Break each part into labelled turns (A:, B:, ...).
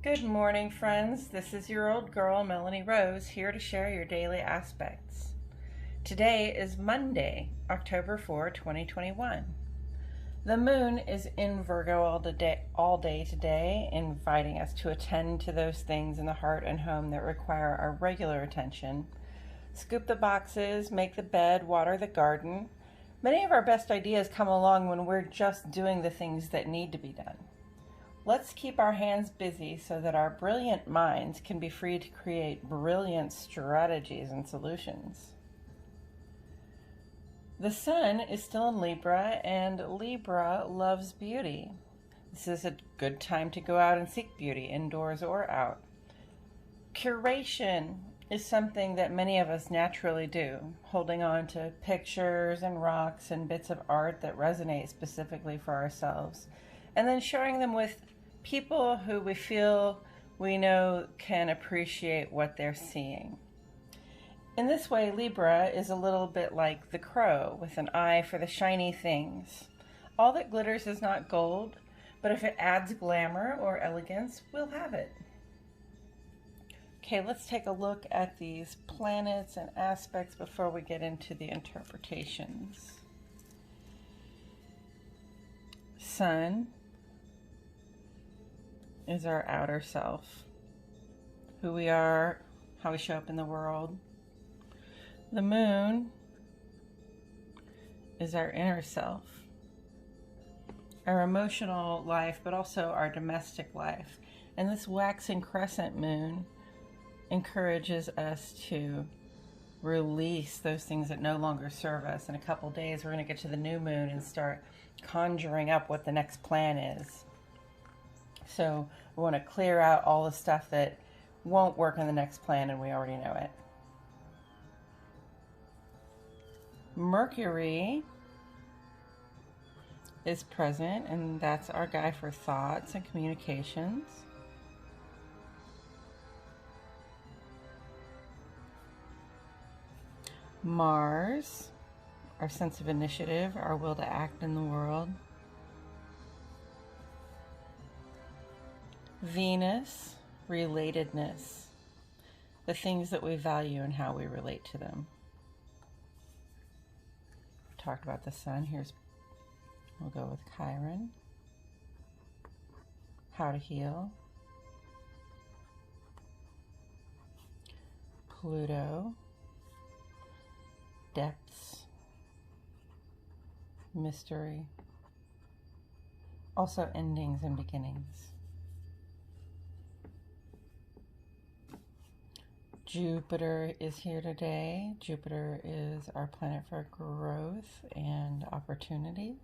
A: Good morning, friends. This is your old girl, Melanie Rose, here to share your daily aspects. Today is Monday, October 4, 2021. The moon is in Virgo all day today, inviting us to attend to those things in the heart and home that require our regular attention. Scoop the boxes, make the bed, water the garden. Many of our best ideas come along when we're just doing the things that need to be done. Let's keep our hands busy so that our brilliant minds can be free to create brilliant strategies and solutions. The sun is still in Libra, and Libra loves beauty. This is a good time to go out and seek beauty, indoors or out. Curation is something that many of us naturally do, holding on to pictures and rocks and bits of art that resonate specifically for ourselves, and then sharing them with people who we feel we know can appreciate what they're seeing. In this way, Libra is a little bit like the crow with an eye for the shiny things. All that glitters is not gold, but if it adds glamour or elegance, we'll have it. Okay, let's take a look at these planets and aspects before we get into the interpretations. Sun is our outer self, who we are, how we show up in the world. The moon is our inner self, our emotional life, but also our domestic life. And this waxing crescent moon encourages us to release those things that no longer serve us. In a couple days, we're going to get to the new moon and start conjuring up what the next plan is. So we want to clear out all the stuff that won't work in the next plan, and we already know it. Mercury is present, and that's our guy for thoughts and communications. Mars, our sense of initiative, our will to act in the world. Venus, relatedness, the things that we value and how we relate to them. Talked about the sun. We'll go with Chiron, how to heal. Pluto, depths, mystery, also endings and beginnings. Jupiter is here today. Jupiter is our planet for growth and opportunities,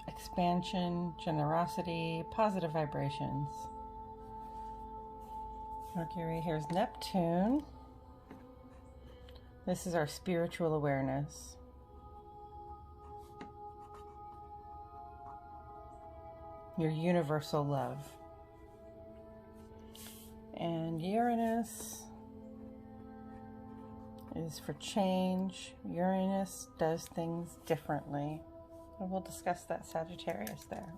A: expansion, generosity, positive vibrations. Mercury, here's Neptune. This is our spiritual awareness. Your universal love. And Uranus is for change. Uranus does things differently. And we'll discuss that Sagittarius there.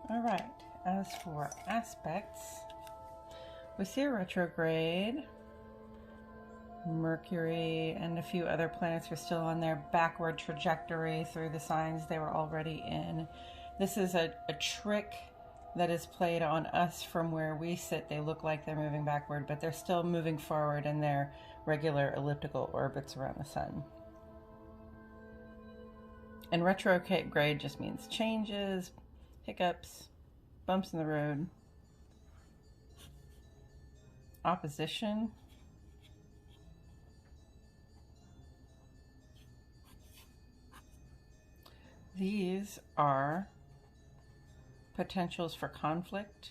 A: All right, as for aspects, we see a retrograde. Mercury and a few other planets are still on their backward trajectory through the signs they were already in. This is a trick that is played on us from where we sit. They look like they're moving backward, but they're still moving forward in their regular elliptical orbits around the sun. And retrograde just means changes, hiccups, bumps in the road, opposition. These are potentials for conflict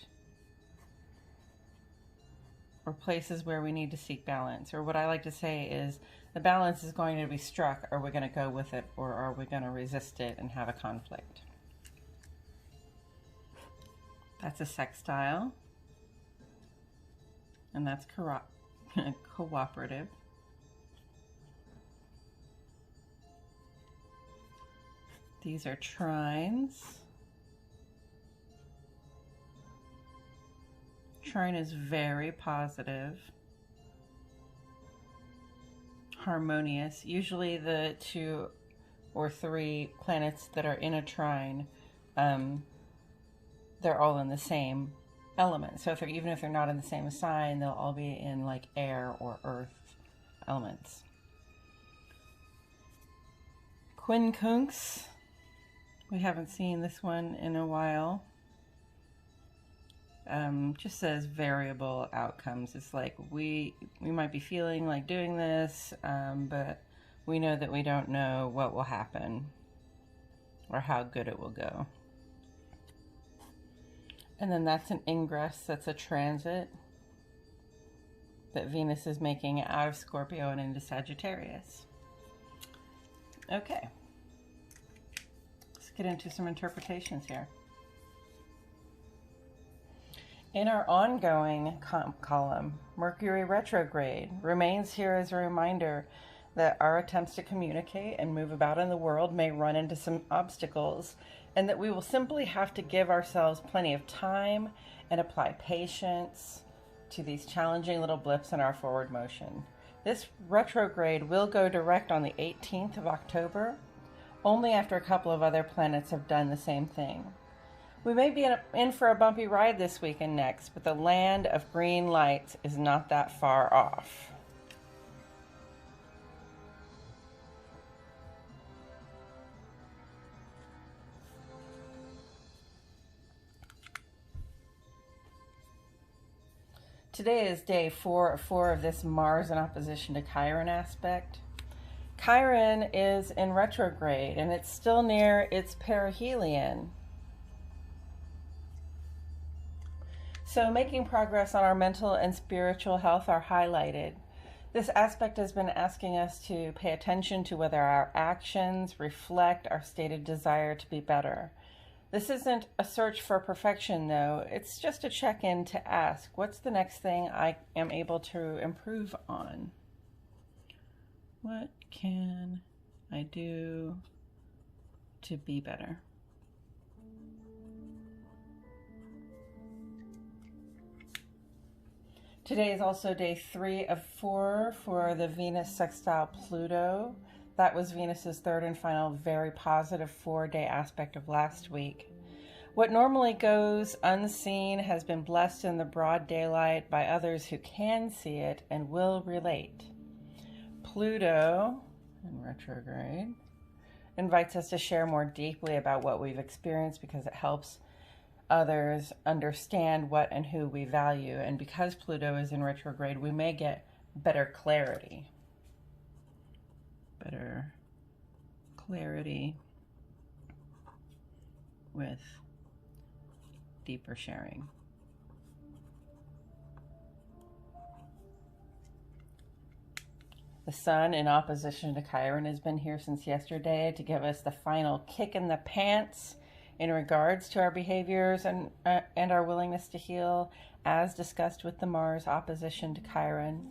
A: or places where we need to seek balance. Or what I like to say is the balance is going to be struck. Are we going to go with it, or are we going to resist it and have a conflict? That's a sextile, and that's cooperative. These are trines. trine is very positive, harmonious. Usually the 2 or 3 planets that are in a trine, they're all in the same element. So even if they're not in the same sign, they'll all be in like air or earth elements. Quincunx, we haven't seen this one in a while. Just says variable outcomes. It's like we might be feeling like doing this, but we know that we don't know what will happen or how good it will go. And then that's an ingress, that's a transit that Venus is making out of Scorpio and into Sagittarius. Okay, let's get into some interpretations here. In our ongoing column, Mercury Retrograde remains here as a reminder that our attempts to communicate and move about in the world may run into some obstacles, and that we will simply have to give ourselves plenty of time and apply patience to these challenging little blips in our forward motion. This retrograde will go direct on the 18th of October, only after a couple of other planets have done the same thing. We may be in for a bumpy ride this week and next, but the land of green lights is not that far off. Today is day 4 of this Mars in opposition to Chiron aspect. Chiron is in retrograde and it's still near its perihelion. So making progress on our mental and spiritual health are highlighted. This aspect has been asking us to pay attention to whether our actions reflect our stated desire to be better. This isn't a search for perfection, though. It's just a check-in to ask, what's the next thing I am able to improve on? What can I do to be better? Today is also day 3 of 4 for the Venus sextile Pluto. That was Venus's third and final very positive 4-day aspect of last week. What normally goes unseen has been blessed in the broad daylight by others who can see it and will relate. Pluto, in retrograde, invites us to share more deeply about what we've experienced because it helps others understand what and who we value. And because Pluto is in retrograde, we may get better clarity. Better clarity with deeper sharing. The sun in opposition to Chiron has been here since yesterday to give us the final kick in the pants in regards to our behaviors and our willingness to heal, as discussed with the Mars opposition to Chiron.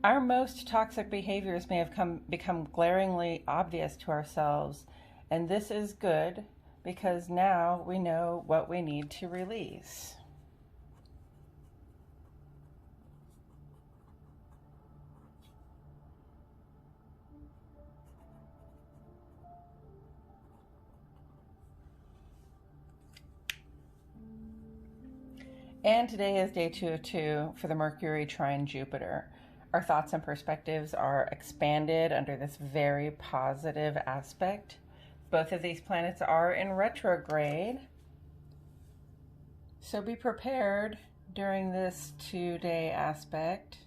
A: Our most toxic behaviors may have become glaringly obvious to ourselves, and this is good because now we know what we need to release. And today is day 2 of 2 for the Mercury Trine Jupiter. Our thoughts and perspectives are expanded under this very positive aspect. Both of these planets are in retrograde. So be prepared during this 2-day aspect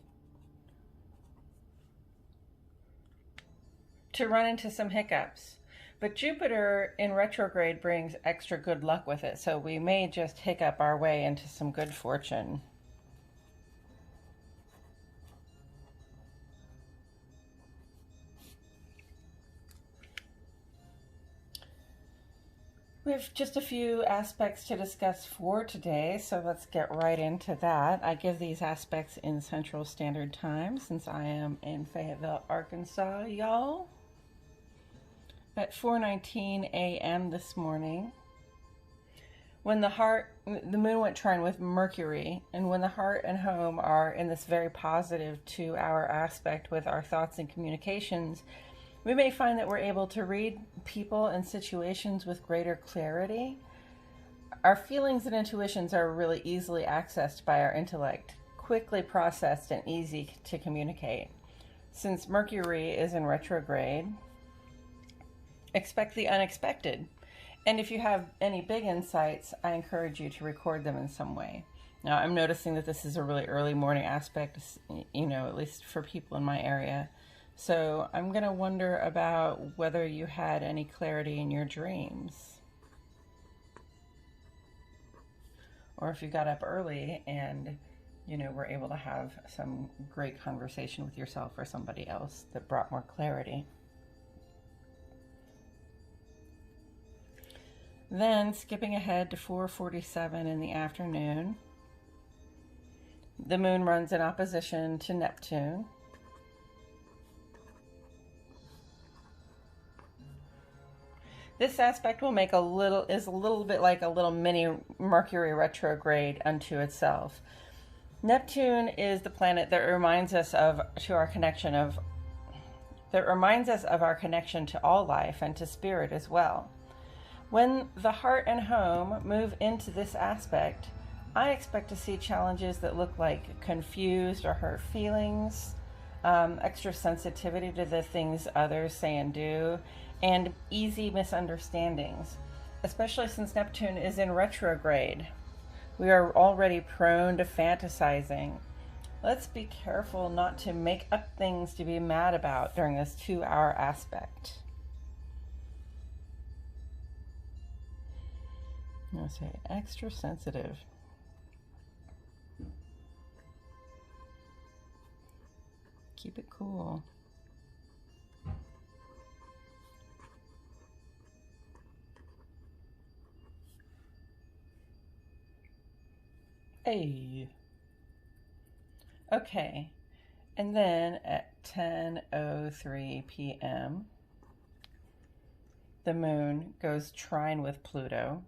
A: to run into some hiccups. But Jupiter in retrograde brings extra good luck with it, so we may just hiccup our way into some good fortune. We have just a few aspects to discuss for today, so let's get right into that. I give these aspects in Central Standard Time since I am in Fayetteville, Arkansas, y'all. At 4:19 a.m. this morning, when the moon went trine with Mercury, and when the heart and home are in this very positive 2-hour aspect with our thoughts and communications, we may find that we're able to read people and situations with greater clarity. Our feelings and intuitions are really easily accessed by our intellect, quickly processed and easy to communicate. Since Mercury is in retrograde, expect the unexpected. And if you have any big insights, I encourage you to record them in some way. Now, I'm noticing that this is a really early morning aspect, at least for people in my area. So I'm going to wonder about whether you had any clarity in your dreams. Or if you got up early and, were able to have some great conversation with yourself or somebody else that brought more clarity. Then, skipping ahead to 4:47 in the afternoon, the moon runs in opposition to Neptune. This aspect will make is a little bit like a little mini Mercury retrograde unto itself. Neptune is the planet that reminds us of our connection to all life and to spirit as well. When the heart and home move into this aspect, I expect to see challenges that look like confused or hurt feelings, extra sensitivity to the things others say and do, and easy misunderstandings, especially since Neptune is in retrograde. We are already prone to fantasizing. Let's be careful not to make up things to be mad about during this 2-hour aspect. I'm going to say extra sensitive. Keep it cool. Hey. Okay. And then at 10:03 p.m., the moon goes trine with Pluto.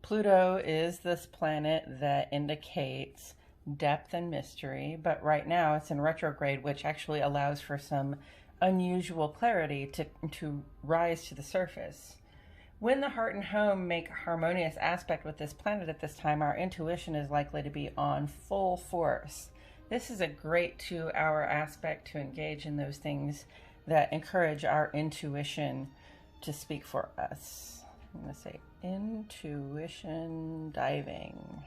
A: Pluto is this planet that indicates depth and mystery, but right now it's in retrograde, which actually allows for some unusual clarity to rise to the surface. When the heart and home make harmonious aspect with this planet at this time, our intuition is likely to be on full force. This is a great 2-hour aspect to engage in those things that encourage our intuition to speak for us. I'm going to say intuition diving.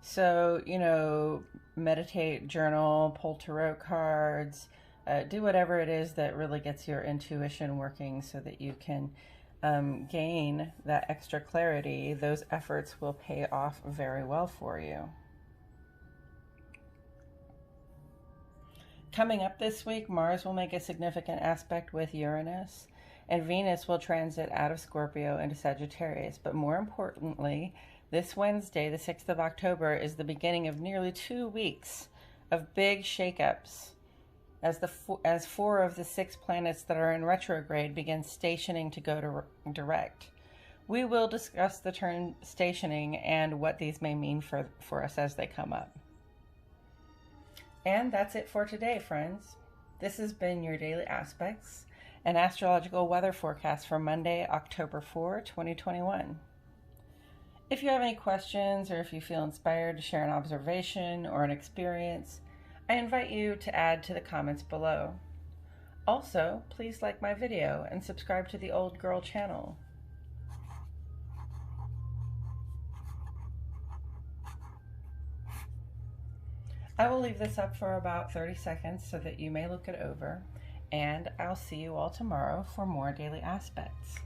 A: So, meditate, journal, pull tarot cards, do whatever it is that really gets your intuition working so that you can gain that extra clarity. Those efforts will pay off very well for you. Coming up this week, Mars will make a significant aspect with Uranus, and Venus will transit out of Scorpio into Sagittarius. But more importantly, this Wednesday, the 6th of October, is the beginning of nearly 2 weeks of big shakeups as 4 of the 6 planets that are in retrograde begin stationing to go to direct. We will discuss the turn stationing and what these may mean for us as they come up. And that's it for today, friends. This has been your Daily Aspects, an astrological weather forecast for Monday, October 4, 2021. If you have any questions or if you feel inspired to share an observation or an experience, I invite you to add to the comments below. Also, please like my video and subscribe to the Old Girl channel. I will leave this up for about 30 seconds so that you may look it over, and I'll see you all tomorrow for more Daily Aspects.